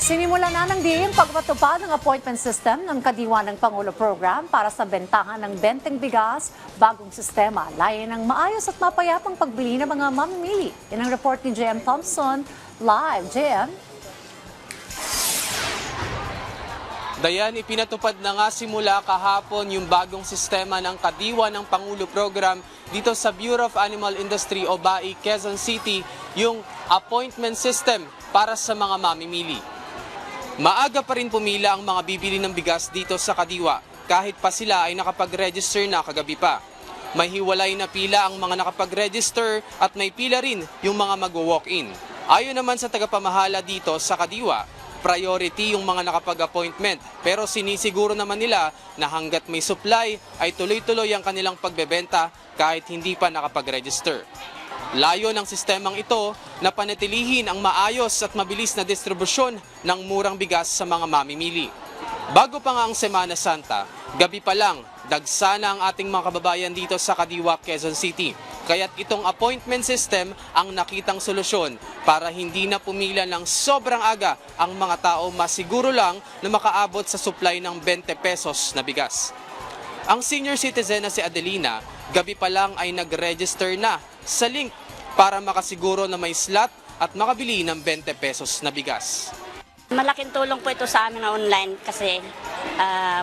Sinimula na ng DIM pagpatupad ng appointment system ng Kadiwa ng Pangulo Program para sa bentahan ng benteng bigas, bagong sistema, layo ng maayos at mapayapang pagbili ng mga mamimili. Yan ang report ni JM Thompson. Live, JM. Dayan, ipinatupad na nga simula kahapon yung bagong sistema ng Kadiwa ng Pangulo Program dito sa Bureau of Animal Industry o BAI, Quezon City, yung appointment system para sa mga mamimili. Maaga pa rin pumila ang mga bibili ng bigas dito sa Kadiwa kahit pa sila ay nakapag-register na kagabi pa. May hiwalay na pila ang mga nakapag-register at may pila rin yung mga mag-walk-in. Ayon naman sa tagapamahala dito sa Kadiwa, priority yung mga nakapag-appointment pero sinisiguro naman nila na hanggat may supply ay tuloy-tuloy ang kanilang pagbebenta kahit hindi pa nakapag-register. Layo ng sistemang ito na panatilihin ang maayos at mabilis na distribusyon ng murang bigas sa mga mamimili. Bago pa nga ang Semana Santa, gabi pa lang, dagsa na ang ating mga kababayan dito sa Kadiwa, Quezon City. Kaya't itong appointment system ang nakitang solusyon para hindi na pumila ng sobrang aga ang mga tao masiguro lang na makaabot sa supply ng 20 pesos na bigas. Ang senior citizen na si Adelina, gabi pa lang ay nag-register na sa link para makasiguro na may slot at makabili ng 20 pesos na bigas. Malaking tulong po ito sa amin na online kasi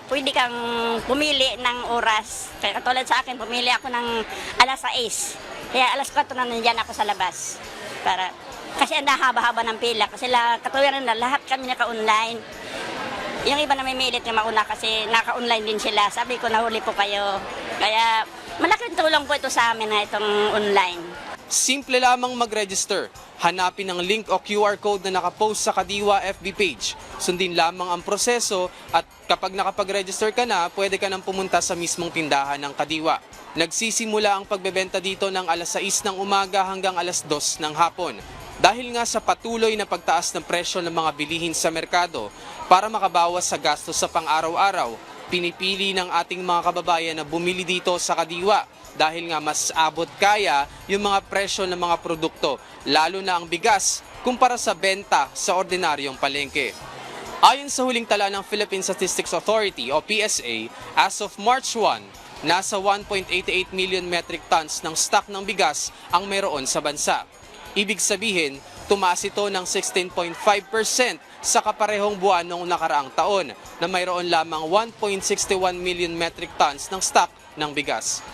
pwede kang pumili ng oras. Kaya katulad sa akin, pumili ako ng alas 6. Kaya alas 4 na nandiyan ako sa labas. Kasi ang haba-haba ng pila. Kasi katulad na lahat kami naka-online. Yung iba na may milit na mauna kasi naka-online din sila. Sabi ko, nahuli po kayo. Kaya malaking tulong po ito sa amin na itong online. Simple lamang mag-register. Hanapin ang link o QR code na nakapost sa Kadiwa FB page. Sundin lamang ang proseso at kapag nakapag-register ka na, pwede ka nang pumunta sa mismong tindahan ng Kadiwa. Nagsisimula ang pagbebenta dito ng alas 6 ng umaga hanggang alas 2 ng hapon. Dahil nga sa patuloy na pagtaas ng presyo ng mga bilihin sa merkado, para makabawas sa gastos sa pang-araw-araw, pinipili ng ating mga kababayan na bumili dito sa Kadiwa dahil nga mas abot kaya yung mga presyo ng mga produkto, lalo na ang bigas kumpara sa benta sa ordinaryong palengke. Ayon sa huling tala ng Philippine Statistics Authority o PSA, as of March 1, nasa 1.88 million metric tons ng stock ng bigas ang meron sa bansa. Ibig sabihin, tumaas ito ng 16.5% sa kaparehong buwan noong nakaraang taon na mayroon lamang 1.61 million metric tons ng stock ng bigas.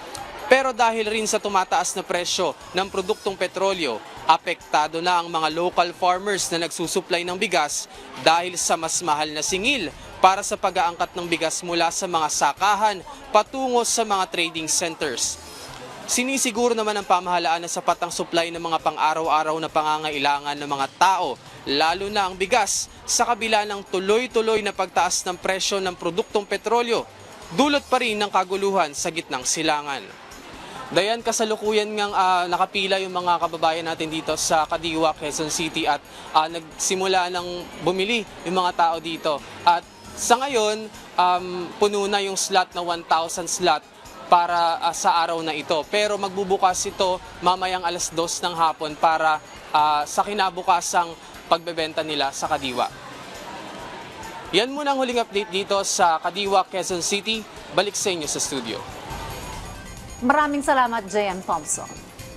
Pero dahil rin sa tumataas na presyo ng produktong petrolyo, apektado na ang mga local farmers na nagsusupply ng bigas dahil sa mas mahal na singil para sa pag-aangkat ng bigas mula sa mga sakahan patungo sa mga trading centers. Sinisiguro naman ng pamahalaan na sapat ang supply ng mga pang-araw-araw na pangangailangan ng mga tao, lalo na ang bigas, sa kabila ng tuloy-tuloy na pagtaas ng presyo ng produktong petrolyo, dulot pa rin ng kaguluhan sa gitnang silangan. Dayan, kasalukuyan ngang nakapila yung mga kababayan natin dito sa Kadiwa, Quezon City at nagsimula ng bumili yung mga tao dito. At sa ngayon, puno na yung slot na 1,000 slot para sa araw na ito. Pero magbubukas ito mamayang alas 2 ng hapon para sa kinabukasang pagbebenta nila sa Kadiwa. Yan muna ang huling update dito sa Kadiwa, Quezon City. Balik sa inyo sa studio. Maraming salamat, JM Thompson.